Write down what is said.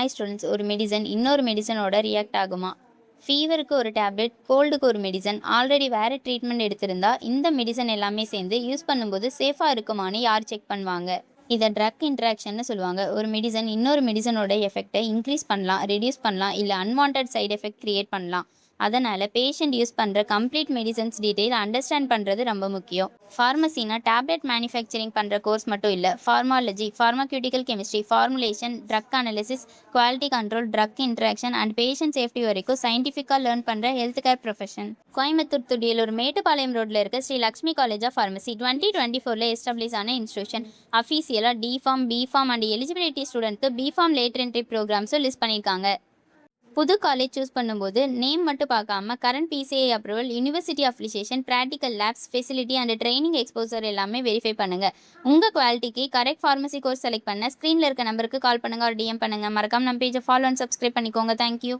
Hi students, ஒரு medicine இன்னொரு மெடிசனோட react ஆகுமா? ஃபீவருக்கு ஒரு டேப்லெட், கோல்டுக்கு ஒரு மெடிசன், ஆல்ரெடி வேறு ட்ரீட்மெண்ட் எடுத்திருந்தா இந்த மெடிசன் எல்லாமே சேர்ந்து யூஸ் பண்ணும்போது சேஃபாக இருக்குமான்னு யார் செக் பண்ணுவாங்க? இதை ட்ரக் இன்ட்ராக்ஷன்னு சொல்லுவாங்க. ஒரு மெடிசன் இன்னொரு மெடிசனோட எஃபெக்டை இன்க்ரீஸ் பண்ணலாம், ரெடியூஸ் பண்ணலாம், இல்லை அன்வான்ட் சைடு எஃபெக்ட் கிரியேட் பண்ணலாம். அதனால் பேஷண்ட் யூஸ் பண்ணுற கம்ப்ளீட் மெடிசன்ஸ் டீட்டெயில் அண்டர்ஸ்டாண்ட் பண்ணுறது ரொம்ப முக்கியம். ஃபார்மசினா டேப்லெட் மேனுஃபேக்சரிங் பண்ணுற கோர்ஸ் மட்டும் இல்லை. Pharmacology, pharmaceutical chemistry, formulation, drug analysis, quality control, drug interaction and patient safety வரைக்கும் சயின்டிஃபிக்காக லேர்ன் பண்ணுற health care profession. Coimbatore Thudiyalur Mettupalayam ரோட்டில் இருக்க Sri Lakshmi college of pharmacy 2024 establish ஆன இன்ஸ்டியூஷன். அஃபீஷியலாக டிஃபார்ம், பிஃபார்ம் அண்ட் எலிஜிபிலிட்டி ஸ்டூடெண்ட்க்கு பிஃபார்ம் லேட்டர் என்ட்ரி ப்ரோக்ராம்ஸும் லிஸ்ட் பண்ணியிருக்காங்க. புது காலேஜ் சூஸ் பண்ணும்போது நேம் மட்டும் பார்க்காம current PCI approval, university affiliation, practical labs, facility and training exposure எல்லாமே வெரிஃபை பண்ணுங்கள். உங்கள் குவாலிட்டிக்கு கரெக்ட் ஃபார்மசி கோர்ஸ் செலக்ட் பண்ண ஸ்க்ரீனில் இருக்க நம்பருக்கு கால் பண்ணுங்கள், ஒரு டிஎம் பண்ணுங்கள். மறக்காம நம்ம பேஜை ஃபாலோ அண்ட் சப்ஸ்கிரைப் பண்ணிக்கோங்க. தேங்க்யூ.